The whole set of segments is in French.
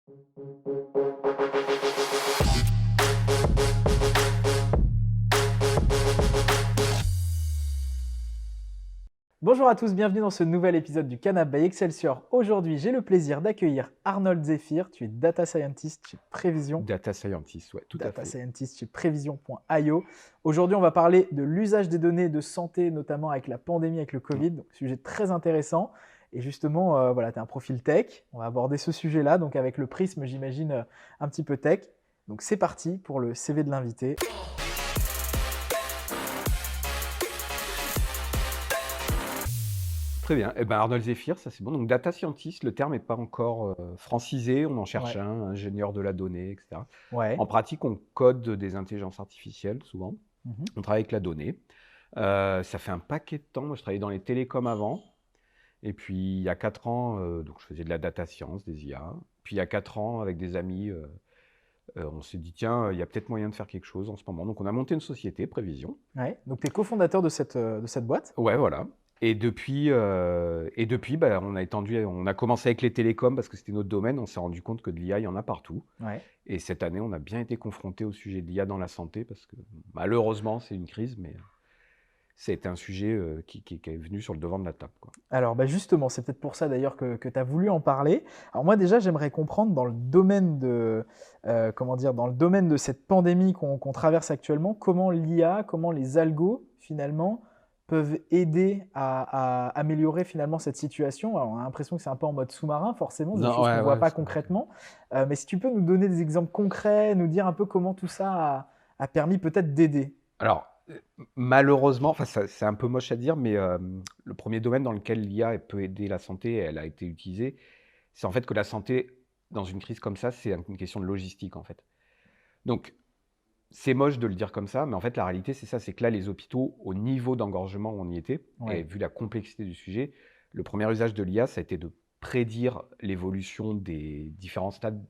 Bonjour à tous, bienvenue dans ce nouvel épisode du Canap by Excelsior. Aujourd'hui, j'ai le plaisir d'accueillir Arnold Zephyr. Tu es Data Scientist chez Prévision. Data Scientist, ouais, tout à Data fait. Scientist chez Prévision.io. Aujourd'hui, on va parler de l'usage des données de santé, notamment avec la pandémie, avec le Covid. Donc, sujet très intéressant. Et justement, voilà, tu as un profil tech. On va aborder ce sujet-là, donc avec le prisme, j'imagine, un petit peu tech. Donc, c'est parti pour le CV de l'invité. Très bien. Eh ben, Arnold Zephyr, ça c'est bon. Donc, data scientist, le terme n'est pas encore francisé. On en cherche Ouais. un, ingénieur de la donnée, etc. Ouais. En pratique, on code des intelligences artificielles, souvent. Mhm. On travaille avec la donnée. Ça fait un paquet de temps. Moi, je travaillais dans les télécoms avant. Et puis, il y a 4 ans, donc je faisais de la data science, des IA. Puis, il y a 4 ans, avec des amis, on s'est dit, tiens, il y a peut-être moyen de faire quelque chose en ce moment. Donc, on a monté une société, Prévision. Ouais. Donc, tu es cofondateur de cette boîte. Ouais, voilà. Et depuis, bah, on a commencé avec les télécoms parce que c'était notre domaine. On s'est rendu compte que de l'IA, il y en a partout. Ouais. Et cette année, on a bien été confronté au sujet de l'IA dans la santé parce que malheureusement, c'est une crise, mais c'est un sujet qui est venu sur le devant de la table, quoi. Alors justement, c'est peut-être pour ça d'ailleurs que tu as voulu en parler. Alors moi déjà, j'aimerais comprendre dans le domaine de, dans le domaine de cette pandémie qu'on traverse actuellement, comment l'IA, comment les algos finalement peuvent aider à améliorer finalement cette situation. Alors, on a l'impression que c'est un peu en mode sous-marin, forcément, c'est des Non, choses qu'on ne ouais, voit ouais, pas concrètement. Mais si tu peux nous donner des exemples concrets, nous dire un peu comment tout ça a permis peut-être d'aider. Alors, malheureusement, enfin, c'est un peu moche à dire, mais le premier domaine dans lequel l'IA peut aider la santé, elle a été utilisée, c'est en fait que la santé, dans une crise comme ça, c'est une question de logistique, en fait. Donc, c'est moche de le dire comme ça, mais en fait, la réalité, c'est ça, c'est que là, les hôpitaux, au niveau d'engorgement où on y était, Ouais. et vu la complexité du sujet, le premier usage de l'IA, ça a été de prédire l'évolution des différents stades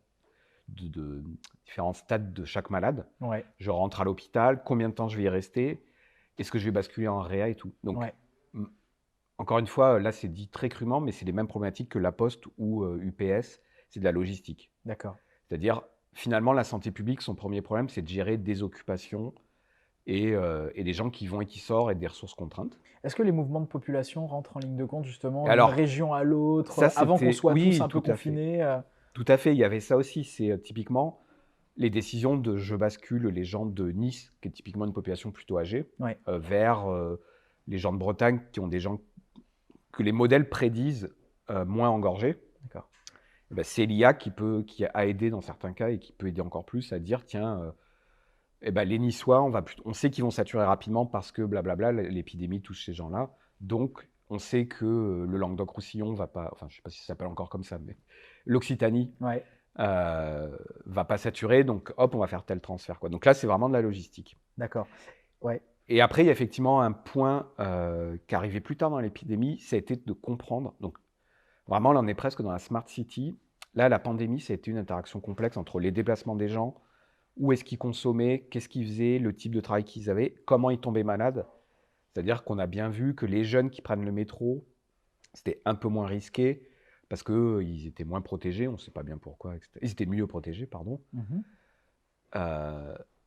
différents stades de chaque malade. Ouais. Je rentre à l'hôpital, combien de temps je vais y rester, est-ce que je vais basculer en réa et tout. Donc, Ouais. encore une fois, là, c'est dit très crûment, mais c'est les mêmes problématiques que la Poste ou UPS, c'est de la logistique. D'accord. C'est-à-dire, finalement, la santé publique, son premier problème, c'est de gérer des occupations et des gens qui vont et qui sortent et des ressources contraintes. Est-ce que les mouvements de population rentrent en ligne de compte justement Et d'une alors, région à l'autre, ça, avant qu'on c'était... soit tous Oui, un peu tout à fait. confinés? Tout à fait, il y avait ça aussi. C'est typiquement les décisions de je bascule les gens de Nice, qui est typiquement une population plutôt âgée, Ouais. vers les gens de Bretagne, qui ont des gens que les modèles prédisent moins engorgés. D'accord. Et ben, c'est l'IA qui a aidé dans certains cas et qui peut aider encore plus à dire, tiens, eh ben, les Niçois, on sait qu'ils vont saturer rapidement parce que blablabla, l'épidémie touche ces gens-là. Donc, on sait que le Languedoc-Roussillon va pas, enfin, je ne sais pas si ça s'appelle encore comme ça, mais l'Occitanie Ouais. va pas saturer, donc hop, on va faire tel transfert, quoi. Donc là, c'est vraiment de la logistique. D'accord. Ouais. Et après, il y a effectivement un point qui arrivait plus tard dans l'épidémie, ça a été de comprendre. Donc, vraiment, là, on est presque dans la smart city. Là, la pandémie, ça a été une interaction complexe entre les déplacements des gens, où est-ce qu'ils consommaient, qu'est-ce qu'ils faisaient, le type de travail qu'ils avaient, comment ils tombaient malades. C'est-à-dire qu'on a bien vu que les jeunes qui prennent le métro, c'était un peu moins risqué parce qu'ils étaient moins protégés, on ne sait pas bien pourquoi, etc. Ils étaient mieux protégés, pardon. Mhm.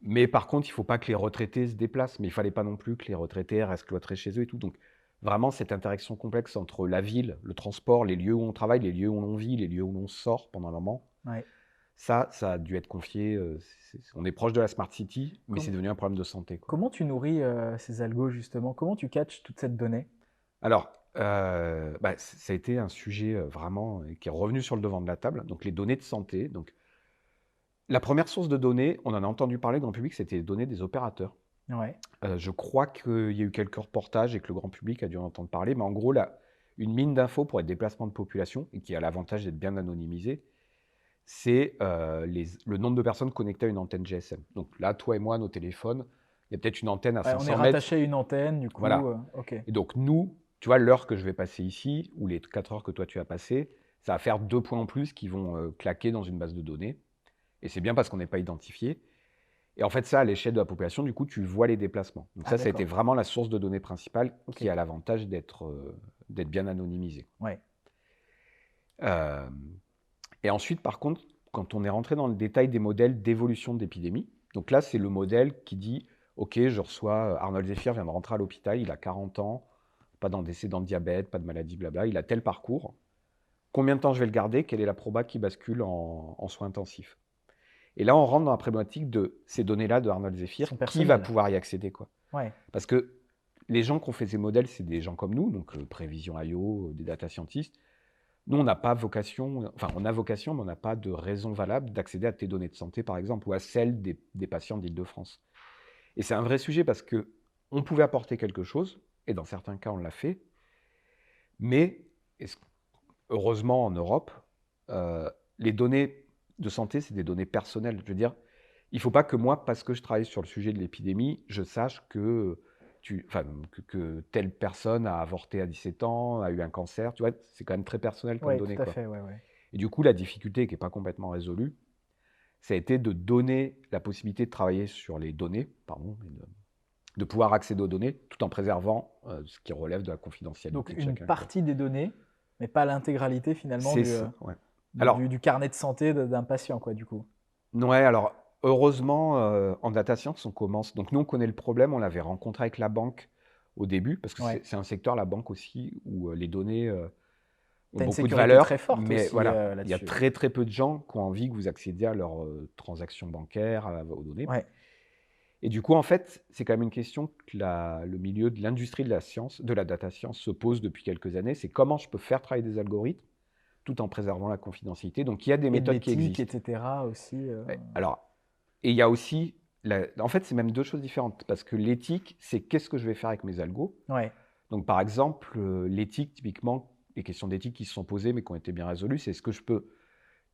Mais par contre, il ne faut pas que les retraités se déplacent, mais il ne fallait pas non plus que les retraités restent cloîtrés chez eux et tout. Donc, vraiment, cette interaction complexe entre la ville, le transport, les lieux où on travaille, les lieux où l'on vit, les lieux où l'on sort pendant un moment, Ouais. ça a dû être confié. On est proche de la Smart City, mais c'est devenu un problème de santé, quoi. Comment tu nourris ces algos justement? Comment tu catches toute cette donnée? Alors, bah, ça a été un sujet vraiment qui est revenu sur le devant de la table. Donc, les données de santé. Donc, la première source de données, on en a entendu parler dans le public, c'était les données des opérateurs. Ouais. Je crois qu'il y a eu quelques reportages et que le grand public a dû en entendre parler, mais en gros, là, une mine d'infos pour les déplacements de population, et qui a l'avantage d'être bien anonymisé, c'est le nombre de personnes connectées à une antenne GSM. Donc là, toi et moi, nos téléphones, il y a peut-être une antenne à Ouais, on est 500 mètres. rattaché à une antenne, du coup. Voilà. Ok. Et donc nous, tu vois, l'heure que je vais passer ici, ou les 4 heures que toi tu as passé, ça va faire 2 points en plus qui vont claquer dans une base de données. Et c'est bien parce qu'on n'est pas identifié. Et en fait, ça, à l'échelle de la population, du coup, tu vois les déplacements. Donc ça a été D'accord. vraiment la source de données principale Ok. qui a l'avantage d'être bien anonymisée. Ouais. Euh, et ensuite, par contre, quand on est rentré dans le détail des modèles d'évolution d'épidémie. Donc là, c'est le modèle qui dit, OK, je reçois Arnold Zéphyr vient de rentrer à l'hôpital, il a 40 ans, pas d'antécédent de diabète, pas de maladie, blabla, il a tel parcours. Combien de temps je vais le garder? Quelle est la proba qui bascule en soins intensifs? Et là, on rentre dans la problématique de ces données-là de Arnold Zéphyr, qui va pouvoir y accéder, quoi. Ouais. Parce que les gens qui ont fait ces modèles, c'est des gens comme nous, donc Prévision.io, des data scientists. Nous, on n'a pas vocation, enfin, on a vocation, mais on n'a pas de raison valable d'accéder à tes données de santé, par exemple, ou à celles des patients d'Île-de-France. Et c'est un vrai sujet parce qu'on pouvait apporter quelque chose, et dans certains cas, on l'a fait, mais heureusement, en Europe, les données de santé, c'est des données personnelles. Je veux dire, il ne faut pas que moi, parce que je travaille sur le sujet de l'épidémie, je sache que telle personne a avorté à 17 ans, a eu un cancer. Tu vois, c'est quand même très personnel comme données. Tout à fait, ouais. Et du coup, la difficulté qui n'est pas complètement résolue, ça a été de donner la possibilité de travailler sur les données, de pouvoir accéder aux données, tout en préservant ce qui relève de la confidentialité. Donc de chacun, une partie des données, mais pas l'intégralité finalement du carnet de santé d'un patient, quoi, du coup. Ouais, alors heureusement, en data science, on commence. Donc nous, on connaît le problème, on l'avait rencontré avec la banque au début, parce que c'est un secteur, la banque aussi, où les données ont beaucoup de valeur. Très forte mais aussi, voilà, il y a là-dessus. très très peu de gens qui ont envie que vous accédiez à leurs transactions bancaires, aux données. Ouais. Et du coup, en fait, c'est quand même une question que le milieu de l'industrie de la science, de la data science, se pose depuis quelques années. C'est comment je peux faire travailler des algorithmes tout en préservant la confidentialité. Donc, il y a des méthodes qui existent. etc. aussi. Alors, et il y a aussi, en fait, c'est même deux choses différentes. Parce que l'éthique, c'est qu'est-ce que je vais faire avec mes algos. Ouais. Donc, par exemple, l'éthique, typiquement, les questions d'éthique qui se sont posées, mais qui ont été bien résolues, c'est est-ce que je peux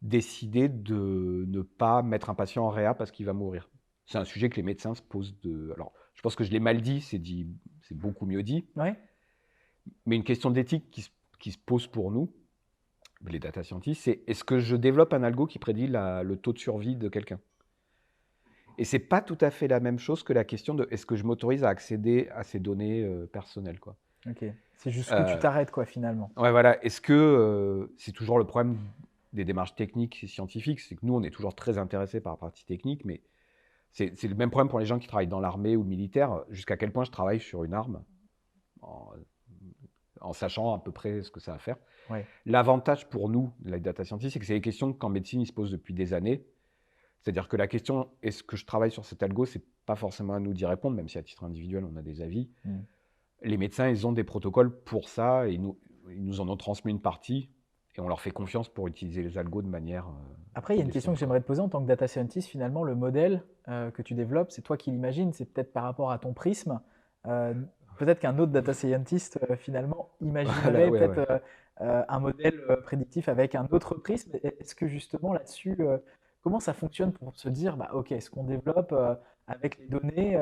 décider de ne pas mettre un patient en réa parce qu'il va mourir. C'est un sujet que les médecins se posent Alors, je pense que je l'ai mal dit, c'est beaucoup mieux dit. Ouais. Mais une question d'éthique qui se pose pour nous, les data scientists, c'est est-ce que je développe un algo qui prédit le taux de survie de quelqu'un? Et c'est pas tout à fait la même chose que la question de est-ce que je m'autorise à accéder à ces données personnelles, quoi. Ok. C'est jusqu'où tu t'arrêtes, quoi, finalement. Ouais, voilà. Est-ce que c'est toujours le problème des démarches techniques et scientifiques, c'est que nous, on est toujours très intéressés par la partie technique, mais c'est le même problème pour les gens qui travaillent dans l'armée ou le militaire. Jusqu'à quel point je travaille sur une arme en sachant à peu près ce que ça va faire. Ouais. L'avantage pour nous, les data scientists, c'est que c'est des questions qu'en médecine, ils se posent depuis des années. C'est-à-dire que la question, est-ce que je travaille sur cet algo, c'est pas forcément à nous d'y répondre, même si à titre individuel, on a des avis. Les médecins, ils ont des protocoles pour ça, et ils nous en ont transmis une partie, et on leur fait confiance pour utiliser les algos de manière... Après, il y a une question que j'aimerais te poser en tant que data scientist. Finalement, le modèle que tu développes, c'est toi qui l'imagines, c'est peut-être par rapport à ton prisme. Peut-être qu'un autre data scientist, finalement, imaginerait un modèle prédictif avec un autre prisme. Est-ce que justement, là-dessus, comment ça fonctionne pour se dire, bah, OK, est-ce qu'on développe avec les données,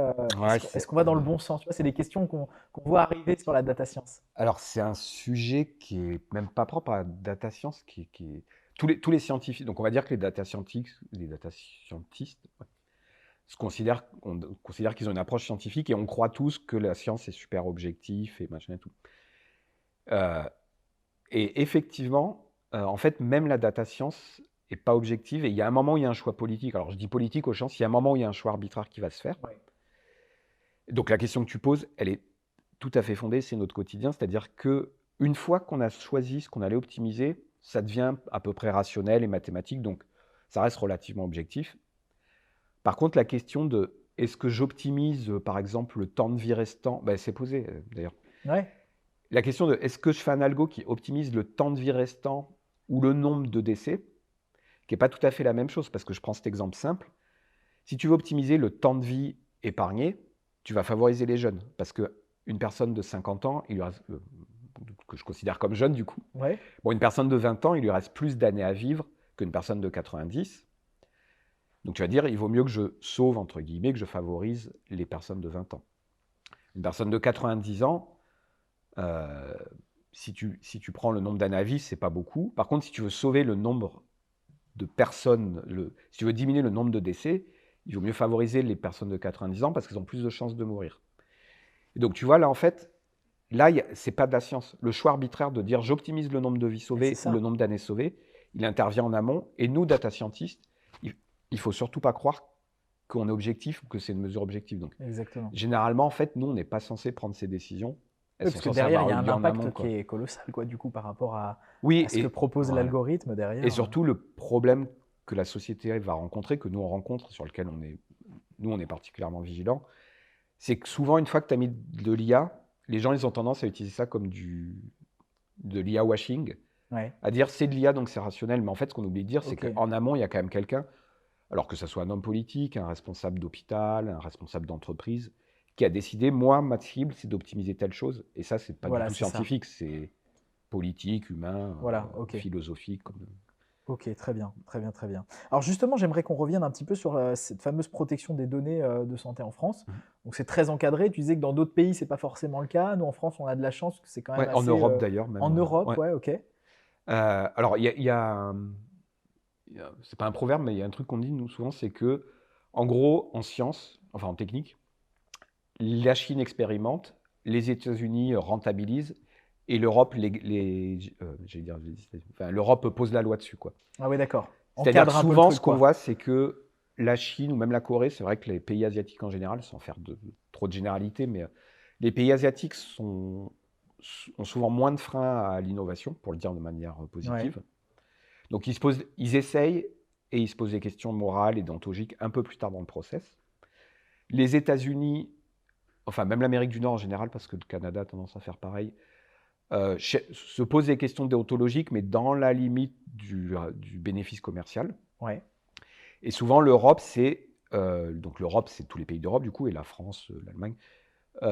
est-ce qu'on va dans le bon sens? Tu vois, c'est des questions qu'on voit arriver sur la data science. Alors, c'est un sujet qui est même pas propre à la data science, qui est... Tous les scientifiques, donc on va dire que les data scientists considèrent qu'ils ont une approche scientifique et on croit tous que la science est super objectif et machin et tout. Et effectivement, en fait, même la data science n'est pas objective et il y a un moment où il y a un choix politique. Alors, je dis politique au sens, il y a un moment où il y a un choix arbitraire qui va se faire. Ouais. Donc, la question que tu poses, elle est tout à fait fondée, c'est notre quotidien. C'est-à-dire qu'une fois qu'on a choisi ce qu'on allait optimiser, ça devient à peu près rationnel et mathématique, donc ça reste relativement objectif. Par contre, la question de est-ce que j'optimise, par exemple, le temps de vie restant, c'est posé d'ailleurs. Ouais. La question de est-ce que je fais un algo qui optimise le temps de vie restant ou le nombre de décès, qui n'est pas tout à fait la même chose, parce que je prends cet exemple simple. Si tu veux optimiser le temps de vie épargné, tu vas favoriser les jeunes, parce qu'une personne de 50 ans, il lui reste, que je considère comme jeune du coup, une personne de 20 ans, il lui reste plus d'années à vivre qu'une personne de 90. Donc tu vas dire, il vaut mieux que je sauve, entre guillemets, que je favorise les personnes de 20 ans. Une personne de 90 ans, si tu prends le nombre d'années à vivre, c'est pas beaucoup. Par contre, si tu veux sauver le nombre de personnes, si tu veux diminuer le nombre de décès, il vaut mieux favoriser les personnes de 90 ans parce qu'elles ont plus de chances de mourir. Et donc tu vois, là en fait, c'est pas de la science. Le choix arbitraire de dire j'optimise le nombre de vies sauvées ou le nombre d'années sauvées, il intervient en amont. Et nous, data scientists, il ne faut surtout pas croire qu'on est objectif ou que c'est une mesure objective. Donc, Exactement. généralement, en fait, nous, on n'est pas censé prendre ces décisions. Oui, parce que derrière, il y a un impact qui est colossal, quoi, du coup, par rapport à ce que propose l'algorithme derrière. Et surtout, le problème que la société va rencontrer, que nous, on rencontre, sur lequel on est particulièrement vigilants, c'est que souvent, une fois que tu as mis de l'IA, les gens, ils ont tendance à utiliser ça comme de l'IA washing, à dire c'est de l'IA, donc c'est rationnel. Mais en fait, ce qu'on oublie de dire, c'est qu'en amont, il y a quand même quelqu'un, alors que ce soit un homme politique, un responsable d'hôpital, un responsable d'entreprise, qui a décidé, moi, ma cible, c'est d'optimiser telle chose. Et ça, c'est pas du tout scientifique, c'est politique, humain, philosophique. Ok, très bien, très bien, très bien. Alors justement, j'aimerais qu'on revienne un petit peu sur cette fameuse protection des données de santé en France. Donc c'est très encadré. Tu disais que dans d'autres pays, c'est pas forcément le cas. Nous, en France, on a de la chance que c'est quand même assez... En Europe d'ailleurs. Même. En Europe, ok. Alors, il y a c'est pas un proverbe, mais il y a un truc qu'on dit, nous, souvent, c'est que, en gros, en science, enfin en technique, la Chine expérimente, les États-Unis rentabilisent, et l'Europe, l'Europe pose la loi dessus, quoi. Ah oui, d'accord. C'est-à-dire que souvent, ce qu'on voit, c'est que la Chine ou même la Corée, c'est vrai que les pays asiatiques en général, sans faire trop de généralité, mais les pays asiatiques ont souvent moins de freins à l'innovation, pour le dire de manière positive. Ouais. Donc, ils essayent et ils se posent des questions morales et déontologiques un peu plus tard dans le process. Les États-Unis, enfin même l'Amérique du Nord en général, parce que le Canada a tendance à faire pareil, se posent des questions déontologiques, mais dans la limite du bénéfice commercial. Ouais. Et souvent, l'Europe, c'est tous les pays d'Europe, du coup, et la France, l'Allemagne,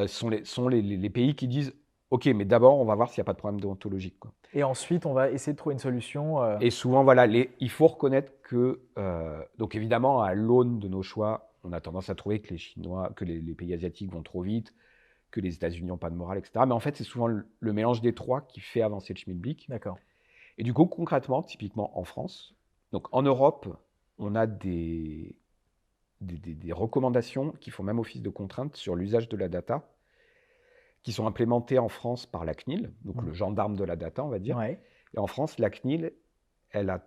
sont les pays qui disent « Ok, mais d'abord, on va voir s'il n'y a pas de problème déontologique. » Et ensuite, on va essayer de trouver une solution. Et souvent, voilà, il faut reconnaître que, donc évidemment, à l'aune de nos choix, on a tendance à trouver que les pays asiatiques vont trop vite, que les États-Unis n'ont pas de morale, etc. Mais en fait, c'est souvent le mélange des trois qui fait avancer le schmilblick. D'accord. Et du coup, concrètement, typiquement en France, donc en Europe, on a des recommandations qui font même office de contrainte sur l'usage de la data, qui sont implémentées en France par la CNIL, donc le gendarme de la data, on va dire. Ouais. Et en France, la CNIL, elle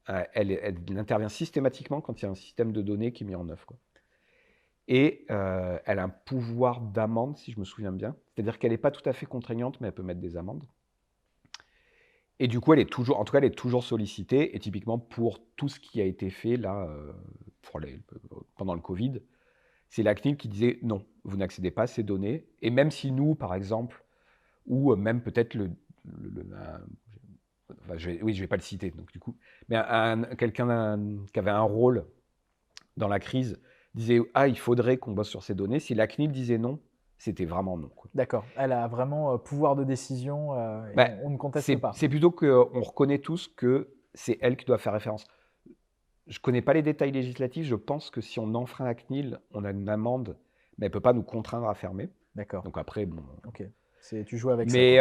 intervient systématiquement quand il y a un système de données qui est mis en œuvre, quoi. Et elle a un pouvoir d'amende, si je me souviens bien. C'est-à-dire qu'elle n'est pas tout à fait contraignante, mais elle peut mettre des amendes. Et du coup, elle est toujours sollicitée. Et typiquement, pour tout ce qui a été fait là, pendant le Covid, c'est la CNIL qui disait non, vous n'accédez pas à ces données. Et même si nous, par exemple, ou même peut-être je vais pas le citer, donc du coup, mais quelqu'un qui avait un rôle dans la crise disait « Ah, il faudrait qu'on bosse sur ces données ». Si la CNIL disait non, c'était vraiment non. D'accord. Elle a vraiment pouvoir de décision on ne conteste pas. C'est plutôt qu'on reconnaît tous que c'est elle qui doit faire référence. Je ne connais pas les détails législatifs. Je pense que si on enfreint la CNIL, on a une amende, mais elle ne peut pas nous contraindre à fermer. D'accord. Donc après, bon... Ok. Tu joues avec ça. Mais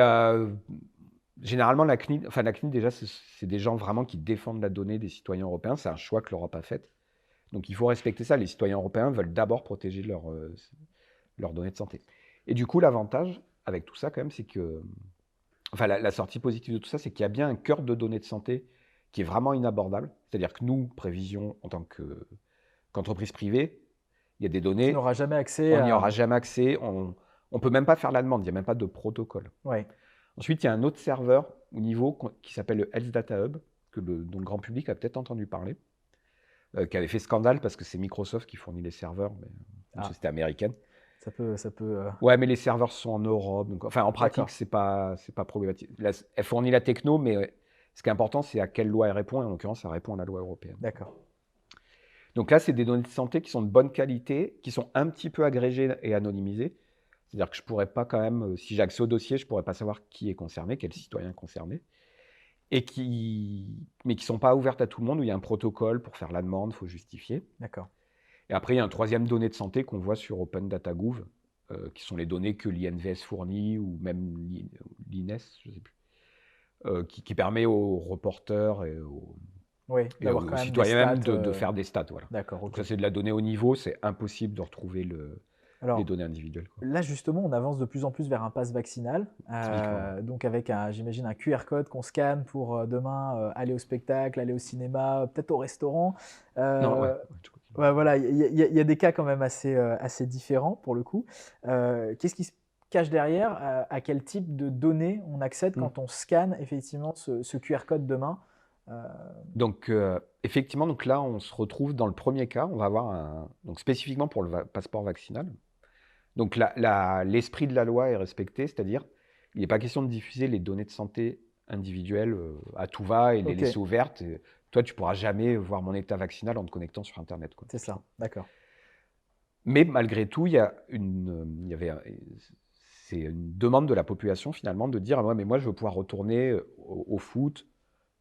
généralement, la CNIL déjà, c'est des gens vraiment qui défendent la donnée des citoyens européens. C'est un choix que l'Europe a fait. Donc il faut respecter ça. Les citoyens européens veulent d'abord protéger leurs données de santé. Et du coup, l'avantage avec tout ça, quand même, c'est que... Enfin, la sortie positive de tout ça, c'est qu'il y a bien un cœur de données de santé qui est vraiment inabordable. C'est-à-dire que nous, Prévision, en tant qu'entreprise privée, il y a des données... On n'y aura jamais accès. On n'y aura jamais accès. On ne peut même pas faire la demande. Il n'y a même pas de protocole. Ouais. Ensuite, il y a un autre serveur au niveau qui s'appelle le Health Data Hub, dont le grand public a peut-être entendu parler, qui avait fait scandale parce que c'est Microsoft qui fournit les serveurs, mais une société américaine. Ça peut. Ouais, mais les serveurs sont en Europe. Donc, enfin, en pratique, c'est pas problématique. Elle fournit la techno, mais ce qui est important, c'est à quelle loi elle répond. Et en l'occurrence, ça répond à la loi européenne. D'accord. Donc là, c'est des données de santé qui sont de bonne qualité, qui sont un petit peu agrégées et anonymisées. C'est-à-dire que je pourrais pas quand même, si j'ai accès au dossier, je pourrais pas savoir qui est concerné, quel citoyen est concerné. Mais qui sont pas ouvertes à tout le monde, où il y a un protocole pour faire la demande, il faut justifier. D'accord. Et après, il y a un troisième données de santé qu'on voit sur Open Data Gov, qui sont les données que l'INVS fournit, ou même l'INES, je ne sais plus, qui permet aux reporters et aux citoyens même de faire des stats. Voilà. D'accord. Donc ça, c'est de la donnée haut niveau, c'est impossible de retrouver Alors, les données individuelles, quoi. là, justement, on avance de plus en plus vers un pass vaccinal, Typiquement. donc avec j'imagine un QR code qu'on scanne pour demain aller au spectacle, aller au cinéma, peut-être au restaurant. Non, ouais, Euh, ouais, je crois ouais, voilà, il y a des cas quand même assez différents pour le coup. Qu'est-ce qui se cache derrière? À quel type de données on accède Hmm. quand on scanne effectivement ce QR code demain? Euh, Donc, effectivement, donc là, on se retrouve dans le premier cas, on va avoir donc spécifiquement pour le passeport vaccinal. Donc, l'esprit de la loi est respecté, c'est-à-dire, il n'est pas question de diffuser les données de santé individuelles à tout va et les ok, laisser ouvertes. Et toi, tu pourras jamais voir mon état vaccinal en te connectant sur Internet, quoi, c'est ça, typiquement. d'accord. Mais malgré tout, c'est une demande de la population finalement de dire, ah ouais, mais moi, je veux pouvoir retourner au foot.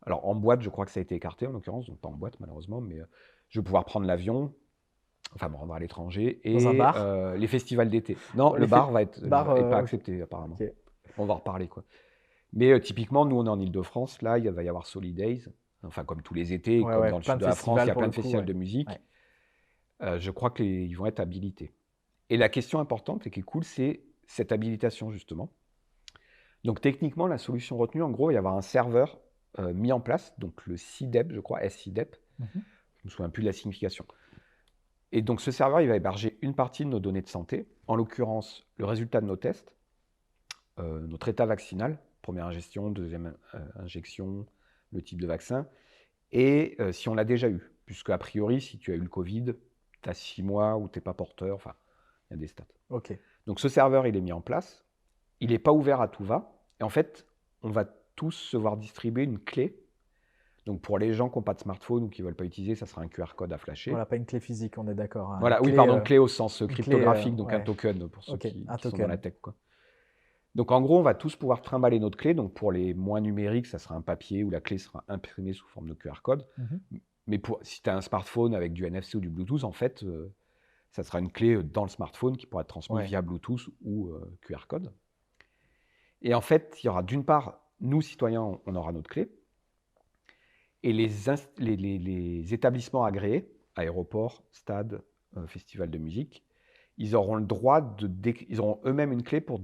Alors, en boîte, je crois que ça a été écarté en l'occurrence, donc pas en boîte malheureusement, mais je vais pouvoir prendre l'avion, enfin me rendre à l'étranger, Dans un et bar? les festivals d'été. Non, Ouais, le bar bar, est pas ok. accepté apparemment. Ok. On va en reparler, quoi. Mais typiquement, nous, on est en Île-de-France, là, il va y avoir Solidays, enfin comme tous les étés, et Ouais, comme ouais, dans le plein sud de de la France, il festivals y a pour plein le de coup, festivals ouais. de musique. Ouais. Je crois qu'ils vont être habilités. Et la question importante et qui est cool, c'est cette habilitation, justement. Donc techniquement, la solution retenue, en gros, il va y avoir un serveur mis en place, donc le SIDEP, je crois, SIDEP, Mhm. je me souviens plus de la signification. Et donc ce serveur, il va héberger une partie de nos données de santé, en l'occurrence le résultat de nos tests, notre état vaccinal, première ingestion, deuxième injection, le type de vaccin, et si on l'a déjà eu, puisque a priori, si tu as eu le Covid, tu as 6 mois ou tu n'es pas porteur, enfin, il y a des stats. Ok. Donc ce serveur, il est mis en place, il n'est pas ouvert à tout va, et en fait, on va tous se voir distribuer une clé. Donc pour les gens qui n'ont pas de smartphone ou qui ne veulent pas utiliser, ça sera un QR code à flasher. Voilà, pas une clé physique, on est d'accord, hein. Voilà, oui, pardon, clé au sens Une clé, cryptographique, donc un ouais. token pour ceux Ok, un qui sont dans la token. tech, quoi. Donc en gros, on va tous pouvoir trimballer notre clé. Donc pour les moins numériques, ça sera un papier où la clé sera imprimée sous forme de QR code. Mhm. Mais si tu as un smartphone avec du NFC ou du Bluetooth, en fait, ça sera une clé dans le smartphone qui pourra être transmise Ouais. via Bluetooth ou QR code. Et en fait, il y aura d'une part, nous, citoyens, on aura notre clé. Et les établissements agréés, aéroports, stades, festivals de musique, ils auront le droit ils auront eux-mêmes une clé pour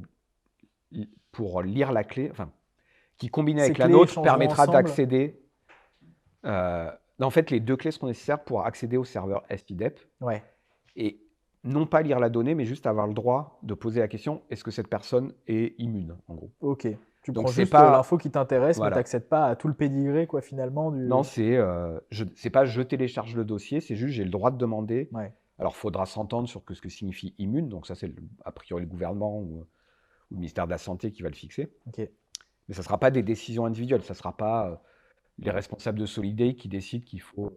lire la clé, enfin, qui combinée Ces avec la clés nôtre échangeront permettra ensemble. d'accéder. En fait, les deux clés seront nécessaires pour accéder au serveur SIDEP Ouais. et non pas lire la donnée, mais juste avoir le droit de poser la question, est-ce que cette personne est immune, en gros. Ok. Tu Donc prends c'est juste l'info pas, qui t'intéresse, mais tu voilà, n'accèdes pas à tout le pédigré, quoi, finalement, non, du. c'est pas je télécharge le dossier, c'est juste j'ai le droit de demander. Ouais. Alors, il faudra s'entendre sur ce que signifie immune, donc ça, c'est a priori le gouvernement ou le ministère de la Santé qui va le fixer. Ok. Mais ça ne sera pas des décisions individuelles, ça ne sera pas les responsables de Soliday qui décident qu'il faut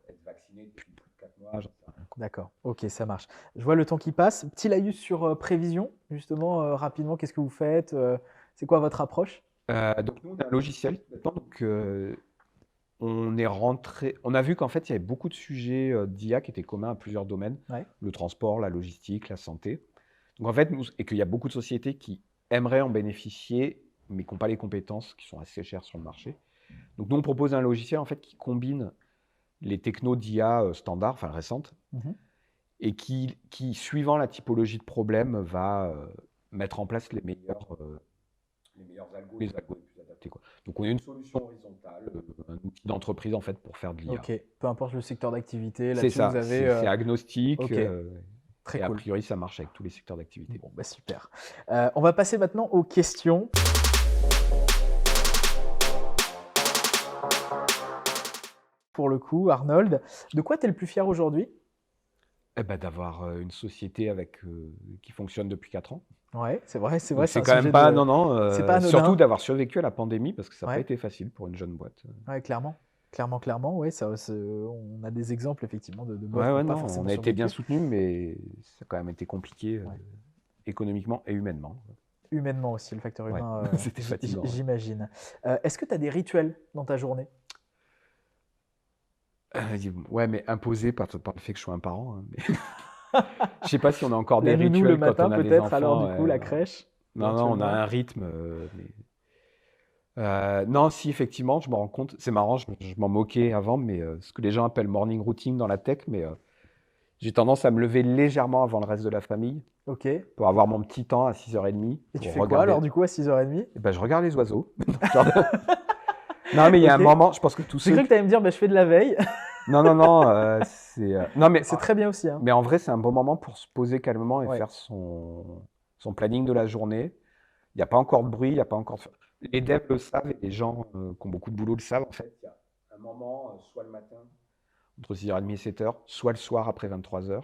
être vacciné depuis plus de 4 mois. J'en sais rien, quoi. D'accord. Ok, ça marche. Je vois le temps qui passe. Petit laïus sur prévision, justement, rapidement, qu'est-ce que vous faites? C'est quoi votre approche? Donc, nous, on a un logiciel maintenant, donc on a vu qu'en fait, il y avait beaucoup de sujets d'IA qui étaient communs à plusieurs domaines, Ouais. le transport, la logistique, la santé. Donc en fait, et qu'il y a beaucoup de sociétés qui aimeraient en bénéficier, mais qui n'ont pas les compétences, qui sont assez chères sur le marché. Donc nous, on propose un logiciel en fait qui combine les technos d'IA standards, enfin récentes, Mhm. et qui, suivant la typologie de problème, va mettre en place les meilleurs algos, les algos les plus adaptés, quoi. Donc on a une solution horizontale, un outil d'entreprise en fait pour faire de l'IA. Ok. Peu importe le secteur d'activité, C'est là-dessus, vous ça, avez. c'est agnostique, Ok. Très et a cool. priori ça marche avec tous les secteurs d'activité. Bon, bah super. On va passer maintenant aux questions. Pour le coup, Arnold, de quoi tu es le plus fier aujourd'hui? Eh ben, d'avoir une société qui fonctionne depuis 4 ans. Ouais, c'est vrai, Donc c'est c'est un quand même sujet pas, de. non, C'est pas non, surtout anodin. d'avoir survécu à la pandémie parce que ça n'a pas Ouais, été facile pour une jeune boîte. ouais, clairement. Clairement, ouais, on a des exemples effectivement de boîtes Ouais, qui ouais, n'ont pas non, forcément on a été bien survécu. soutenu, mais ça a quand même été compliqué Ouais. économiquement et humainement. Humainement aussi, le facteur Ouais, humain, c'était fatigant. Ouais. j'imagine. Est-ce que tu as des rituels dans ta journée? Ouais, mais imposé par le fait que je sois un parent, hein, mais je sais pas si on a encore des La nounou le rituels quand matin on a des peut-être, alors enfants. du coup, la crèche, Non, non, on a éventuellement. un rythme, mais non, si effectivement, je me rends compte, c'est marrant, je m'en moquais avant, mais ce que les gens appellent morning routine dans la tech, mais J'ai tendance à me lever légèrement avant le reste de la famille Ok. Et pour avoir mon petit temps à 6h30 tu pour fais quoi regarder. alors du coup à 6h30? Eh ben, je regarde les oiseaux. Non, mais il y a un Ok. moment, je pense que tous J'ai ceux. cru que tu allais me dire, bah, je fais de la veille. Non, non, non, non, mais, C'est très bien aussi. Hein. mais en vrai, c'est un bon moment pour se poser calmement et Ouais. faire son planning de la journée. Il n'y a pas encore de bruit, il n'y a pas encore. Les devs le savent et les gens qui ont beaucoup de boulot le savent. En fait, il y a un moment, soit le matin, entre 6h30 et 7h, soit le soir après 23h,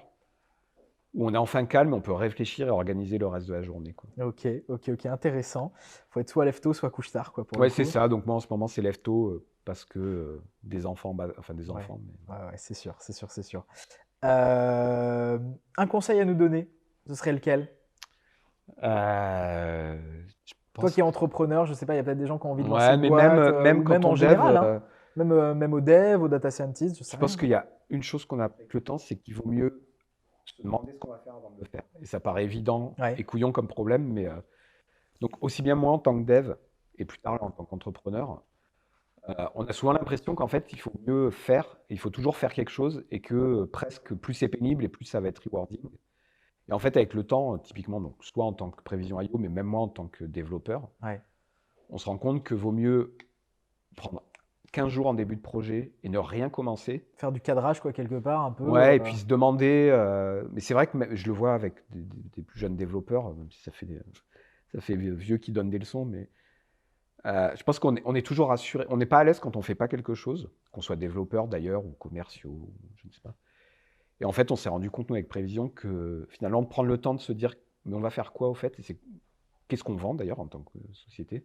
où on est enfin calme, on peut réfléchir et organiser le reste de la journée, quoi. Ok, intéressant. Faut être soit lève tôt, soit couche tard, quoi, pour Ouais, le c'est coup. ça. Donc moi, en ce moment, c'est lève tôt parce que des enfants, enfin des Ouais. enfants. Mais... Ouais, c'est sûr. Un conseil à nous donner, ce serait lequel? Je Toi pense qui es entrepreneur, je sais pas, il y a peut-être des gens qui ont envie de lancer Ouais, une mais boîte, même ou quand même on en dev, général, hein. Même aux devs, aux data scientists, je sais je pense rien. qu'il y a une chose qu'on a avec le temps, c'est qu'il vaut mieux se demander ce qu'on va faire avant de le faire. Et ça paraît évident Ouais. et couillon comme problème, mais donc aussi bien moi en tant que dev et plus tard là, en tant qu'entrepreneur, on a souvent l'impression qu'en fait il faut mieux faire, il faut toujours faire quelque chose et que presque plus c'est pénible et plus ça va être rewarding. Et en fait avec le temps, typiquement, donc soit en tant que prévision IO, mais même moi en tant que développeur, Ouais. on se rend compte que vaut mieux prendre 15 jours en début de projet et ne rien commencer. Faire du cadrage, quoi, quelque part, un peu. Ouais, et puis se demander. Mais c'est vrai que je le vois avec des plus jeunes développeurs, même si ça fait vieux qui donnent des leçons, mais je pense on est toujours rassuré. On n'est pas à l'aise quand on fait pas quelque chose, qu'on soit développeur d'ailleurs ou commerciaux, je ne sais pas. Et en fait, on s'est rendu compte, nous, avec Prévision, que finalement, de prendre le temps de se dire, mais on va faire quoi au fait? Et qu'est-ce qu'on vend d'ailleurs en tant que société?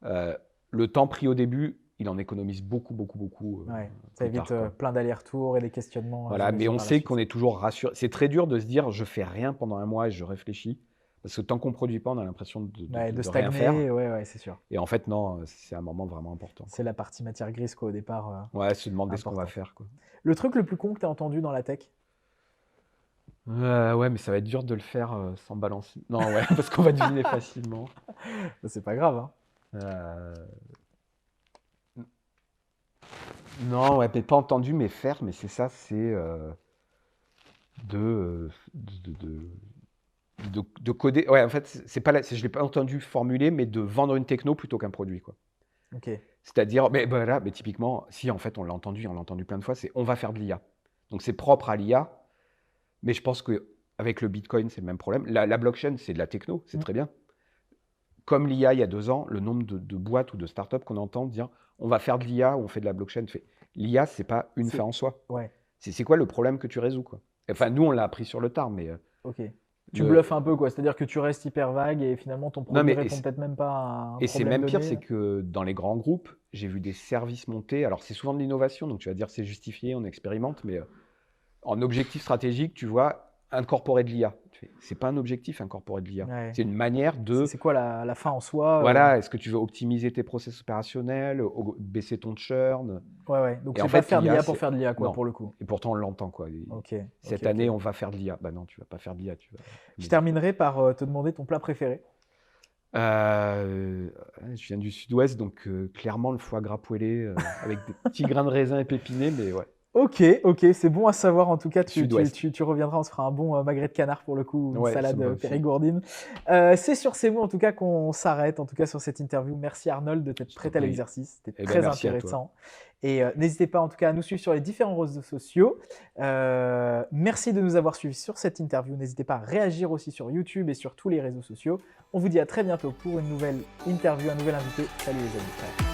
Le temps pris au début, il en économise beaucoup, beaucoup, beaucoup. Ouais, ça plus évite tard, quoi. plein d'allers-retours et des questionnements. Voilà, mais j'imagine, on par la sait suite. qu'on est toujours rassuré. C'est très dur de se dire, je fais rien pendant un mois et je réfléchis. Parce que tant qu'on produit pas, on a l'impression Ouais, de de rien faire. stagner, ouais, c'est sûr. Et en fait, non, c'est un moment vraiment important, quoi. C'est la partie matière grise, quoi, au départ. Ouais, se demander ce qu'on va Importante. faire, quoi. Le truc le plus con que tu as entendu dans la tech? Ouais, mais ça va être dur de le faire sans balancer. Non, ouais, parce qu'on va deviner facilement. C'est pas grave, hein. Euh, Non, ouais, peut-être pas entendu, mais faire, mais c'est ça, c'est de coder. Ouais, en fait, c'est pas je l'ai pas entendu formuler, mais de vendre une techno plutôt qu'un produit, quoi. Ok. C'est-à-dire, mais voilà, mais typiquement, si en fait on l'a entendu plein de fois, c'est on va faire de l'IA. Donc c'est propre à l'IA, mais je pense qu'avec le Bitcoin, c'est le même problème. La blockchain, c'est de la techno, c'est Mm. très bien. Comme l'IA il y a 2 ans, le nombre de boîtes ou de startups qu'on entend dire on va faire de l'IA ou on fait de la blockchain. L'IA, c'est pas une C'est- fin en soi. Ouais, C'est quoi le problème que tu résous, quoi? Enfin, nous, on l'a appris sur le tard, mais ok. Tu le- bluffes un peu, quoi. C'est-à-dire que tu restes hyper vague et finalement ton non, produit mais répond peut-être même pas à un et c'est problème même pire, donné. c'est que dans les grands groupes, j'ai vu des services monter. Alors, c'est souvent de l'innovation, donc tu vas dire c'est justifié, on expérimente, mais en objectif stratégique, tu vois, incorporer de l'IA. C'est pas un objectif, incorporer de l'IA. Ouais. C'est une manière de. C'est quoi la fin en soi? Voilà, est-ce que tu veux optimiser tes process opérationnels, baisser ton churn? Ouais. Donc Et c'est en pas fait, faire de l'IA, l'IA pour faire de l'IA, quoi, non. pour le coup. Et pourtant, on l'entend, quoi. Ok. Cette ok. année, on va faire de l'IA. Bah non, tu vas pas faire de l'IA. Je terminerai par te demander ton plat préféré. Je viens du sud-ouest, donc clairement le foie gras poêlé avec des petits grains de raisin épépinés, mais ouais. Ok, c'est bon à savoir. En tout cas, tu Sud-ouest. reviendras, on se fera un bon magret de canard pour le coup, ou une Ouais, ça salade me va aussi. périgourdine. C'est sur ces mots en tout cas qu'on s'arrête, en tout cas sur cette interview. Merci Arnold de t'être Je t'en prêt à prie. l'exercice, c'était Eh ben, très merci à toi. intéressant. Et n'hésitez pas en tout cas à nous suivre sur les différents réseaux sociaux. Merci de nous avoir suivis sur cette interview. N'hésitez pas à réagir aussi sur YouTube et sur tous les réseaux sociaux. On vous dit à très bientôt pour une nouvelle interview, un nouvel invité. Salut les amis.